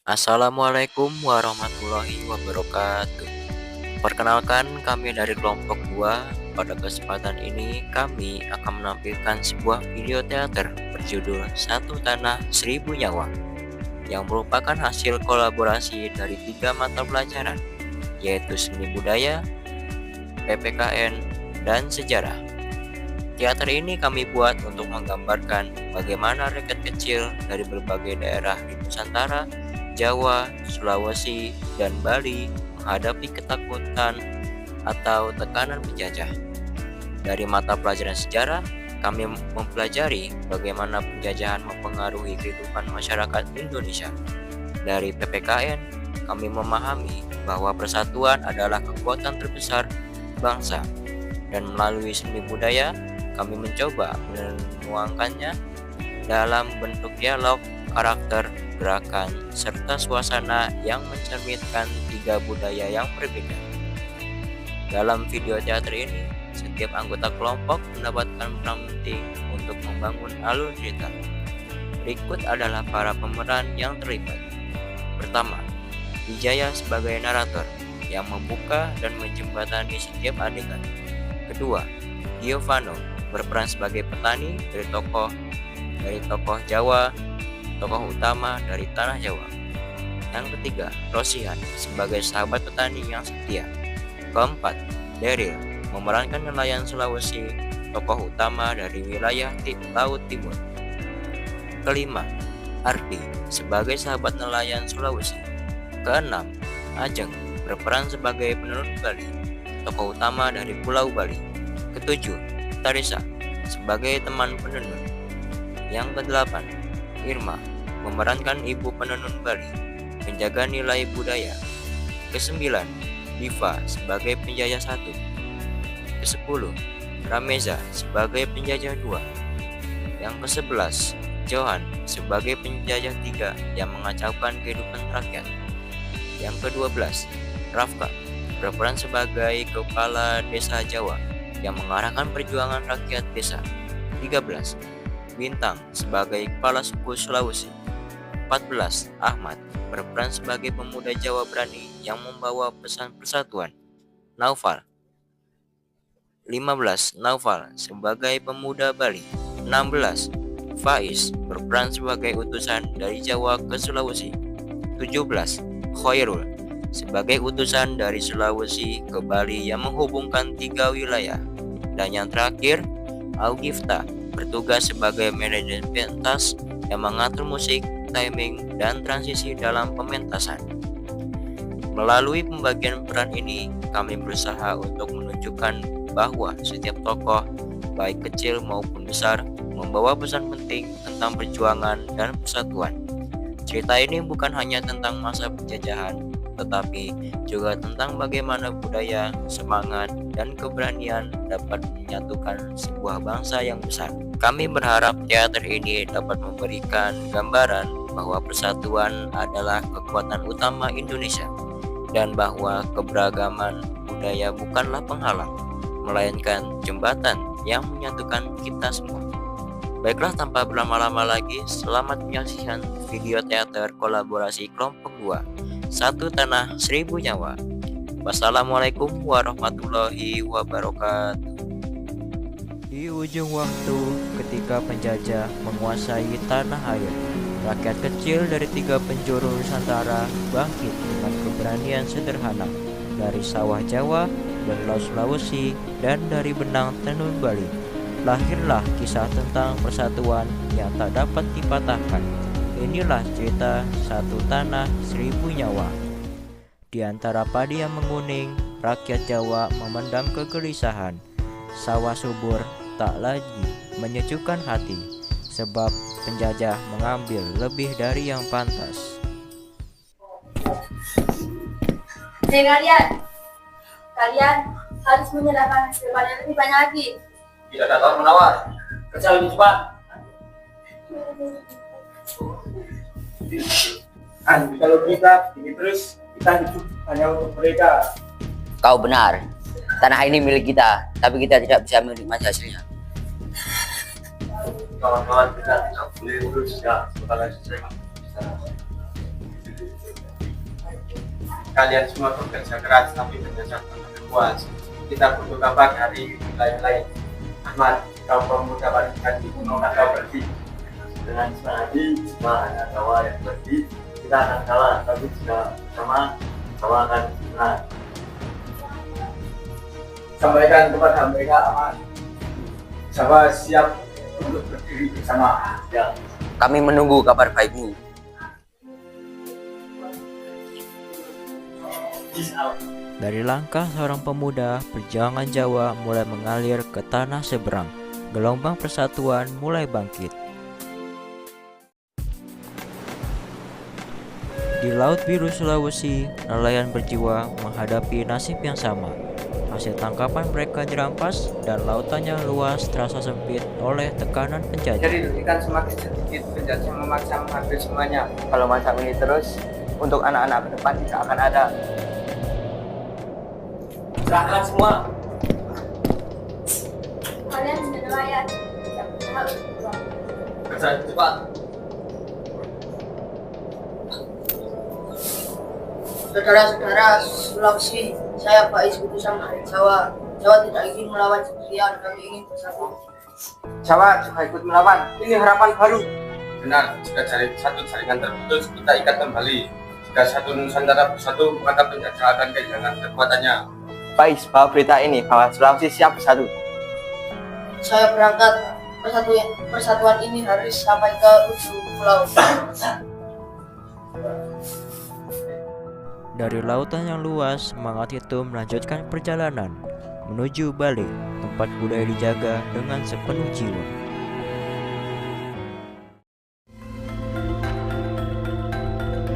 Assalamualaikum warahmatullahi wabarakatuh. Perkenalkan, kami dari kelompok 2. Pada kesempatan ini kami akan menampilkan sebuah video teater berjudul Satu Tanah Seribu Nyawa yang merupakan hasil kolaborasi dari 3 mata pelajaran, yaitu seni budaya, PPKN, dan sejarah. Teater ini kami buat untuk menggambarkan bagaimana rakyat kecil dari berbagai daerah di Nusantara, Jawa, Sulawesi, dan Bali menghadapi ketakutan atau tekanan penjajah. Dari mata pelajaran sejarah, kami mempelajari bagaimana penjajahan mempengaruhi kehidupan masyarakat Indonesia. Dari PPKN, kami memahami bahwa persatuan adalah kekuatan terbesar bangsa, dan melalui seni budaya, kami mencoba menuangkannya dalam bentuk dialog, karakter, gerakan, serta suasana yang mencerminkan 3 budaya yang berbeda. Dalam video teater ini, setiap anggota kelompok mendapatkan peran penting untuk membangun alur cerita. Berikut adalah para pemeran yang terlibat. Pertama, Wijaya sebagai narator yang membuka dan menjembatani setiap adegan. Kedua, Giovanno berperan sebagai petani dari tokoh Jawa, tokoh utama dari tanah Jawa. Yang ketiga, Rosihan sebagai sahabat petani yang setia. Keempat, Daryl memerankan nelayan Sulawesi, tokoh utama dari wilayah Laut Timur. Kelima, Ardi sebagai sahabat nelayan Sulawesi. Keenam, Ajeng berperan sebagai penenun Bali, tokoh utama dari Pulau Bali. Ketujuh, Tarisa sebagai teman penenun. Yang kedelapan, Irma memerankan ibu penenun Bali, penjaga nilai budaya. Kesembilan, Diva sebagai penjajah 1. Kesepuluh, Rameza sebagai penjajah 2. Yang ke-11, Johan sebagai penjajah 3 yang mengacaukan kehidupan rakyat. Yang ke-12, Rafka berperan sebagai kepala desa Jawa yang mengarahkan perjuangan rakyat desa. 13, Bintang sebagai kepala suku Sulawesi. 14, Ahmad berperan sebagai pemuda Jawa berani yang membawa pesan persatuan. 15, Naufal sebagai pemuda Bali. 16, Faiz berperan sebagai utusan dari Jawa ke Sulawesi. 17, Khairul sebagai utusan dari Sulawesi ke Bali yang menghubungkan 3 wilayah. Dan yang terakhir, Augifta bertugas sebagai manajer pentas yang mengatur musik, timing, dan transisi dalam pementasan. Melalui pembagian peran ini, kami berusaha untuk menunjukkan bahwa setiap tokoh, baik kecil maupun besar, membawa pesan penting tentang perjuangan dan persatuan. Cerita ini bukan hanya tentang masa penjajahan, tetapi juga tentang bagaimana budaya, semangat, dan keberanian dapat menyatukan sebuah bangsa yang besar. Kami berharap teater ini dapat memberikan gambaran bahwa persatuan adalah kekuatan utama Indonesia, dan bahwa keberagaman budaya bukanlah penghalang, melainkan jembatan yang menyatukan kita semua. Baiklah, tanpa berlama-lama lagi, selamat menyaksikan video teater kolaborasi kelompok 2, Satu Tanah Seribu Nyawa. Wassalamualaikum warahmatullahi wabarakatuh. Di ujung waktu, ketika penjajah menguasai tanah air, rakyat kecil dari 3 penjuru Nusantara bangkit dengan keberanian sederhana dari sawah Jawa dan Laut Sulawesi dan dari benang tenun Bali. Lahirlah kisah tentang persatuan yang tak dapat dipatahkan. Inilah cerita Satu Tanah Seribu Nyawa. Di antara padi yang menguning, rakyat Jawa memendam kegelisahan. Sawah subur tak lagi menyejukkan hati, sebab penjajah mengambil lebih dari yang pantas. Kalian harus menyerahkan hasil panen lebih banyak lagi. Tidak ada tawar menawar, kerja lebih cepat. Kalau kita begini terus, kita hidup hanya untuk mereka. Kau benar, tanah ini milik kita, tapi kita tidak bisa menikmati hasilnya. Kawan-kawan, kita tidak boleh urus ya, sebentar lagi saya kalian semua bekerja keras tapi berdasarkan pada puas. Kita butuh kabar dari wilayah lain. Ahmad, kau pemuda paling cantik, mau kau pergi? Dengan senadi jika hanya Jawa yang pergi, kita akan kalah, tapi jika sama Jawa akan menang. Sampaikan kepada mereka, Ahmad, Jawa siap untuk berdiri bersama. Ya, Kami menunggu kabar baikmu. peace out. Dari langkah seorang pemuda, perjuangan Jawa mulai mengalir ke tanah seberang. Gelombang persatuan mulai bangkit. Di Laut Biru Sulawesi, nelayan berjiwa menghadapi nasib yang sama. Hasil tangkapan mereka dirampas dan lautannya luas terasa sempit oleh tekanan penjajah. Jadi ikan semakin sedikit, penjajah memaksa mengambil semuanya. Kalau macam ini terus, untuk anak-anak ke depan tidak akan ada. Serahkan semua. Kalian sudah nelayan, tidak berusaha untuk berjuang. Kerja cepat. Saudara-saudara Sulawesi, saya Faiz utusan dari Jawa. Jawa tidak ingin melawan sendirian, kami ingin bersatu. Jawa juga ikut melawan. Ini harapan baru. Benar, jika satu jaringan terputus, kita ikat kembali. Jika satu Nusantara bersatu, maka penjajah akan kehilangan kekuatannya. Faiz, bawa berita ini bahwa Sulawesi siap bersatu. Saya berangkat. Persatuan ini harus sampai ke ujung pulau. Dari lautan yang luas, semangat itu melanjutkan perjalanan menuju Bali, tempat budaya dijaga dengan sepenuh jiwa.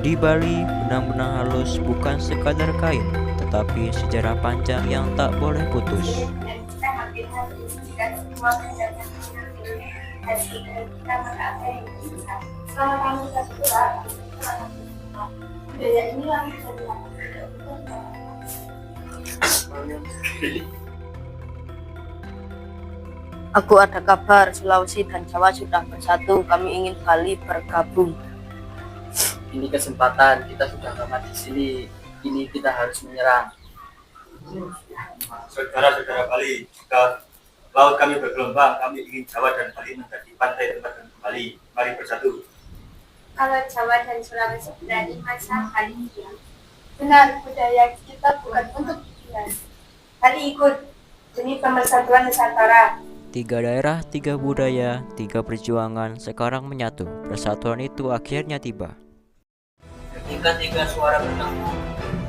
Di Bali, benang-benang halus bukan sekadar kain, tetapi sejarah panjang yang tak boleh putus. Dan kita makin harus jika semua penjajah mengambil hasil dari kita maka apa yang bisa. Selama kami kita bergerak, budaya inilah yang bisa dilakukan. Aku ada kabar, Sulawesi dan Jawa sudah bersatu. Kami ingin Bali bergabung. Ini kesempatan, kita sudah lama di sini. Ini kita harus menyerang. Saudara-saudara Bali, jika laut kami bergelombang, kami ingin Jawa dan Bali menjadi pantai tempat kembali. Mari bersatu. Kalau Jawa dan Sulawesi berani, masa Bali diam? Benar, budaya kita bukan untuk diam. Bali ikut demi pemersatuan Nusantara. 3 daerah, 3 budaya, 3 perjuangan sekarang menyatu. Persatuan itu akhirnya tiba. Ketika 3 suara bertemu,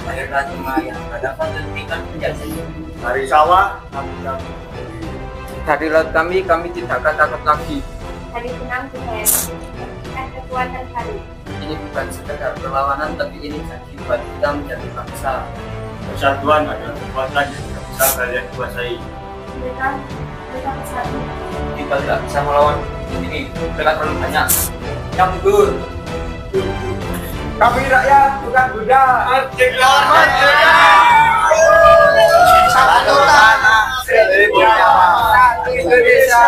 lahirlah 5 yang berhadapan dengan penjajah. Dari sawah, dari laut kami tidak akan takut lagi. Hari benang budaya memberikan kekuatan baru. Ini bukan sekedar perlawanan, tapi ini janji buat kita menjadi bangsa. Persatuan adalah kekuatan yang tidak bisa kalian kuasai. Mereka bersatu. Kita tidak bisa melawan ini, mereka terlalu banyak. Yang mundur. Kami rakyat bukan budak. Merdeka! Merdeka! Satu tanah, seribu nyawa. Indonesia.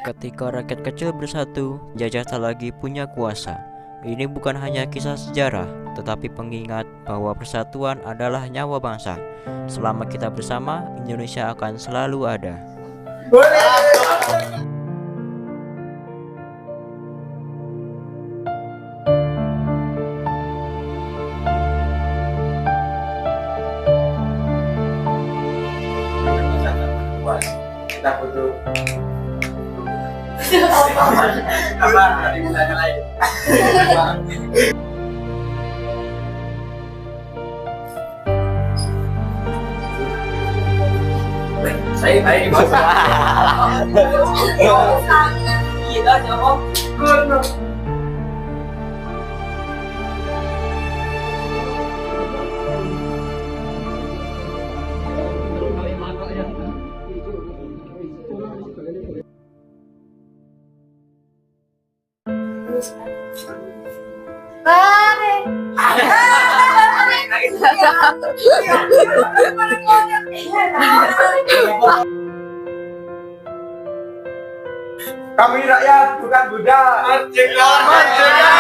Ketika rakyat kecil bersatu, jajah tak lagi punya kuasa. Ini bukan hanya kisah sejarah, tetapi pengingat bahwa persatuan adalah nyawa bangsa. Selama kita bersama, Indonesia akan selalu ada. Kita butuh apa dari budaya lain. Saya baik di masa. Iya, jawab. Kami rakyat bukan budak. Merdeka! Merdeka!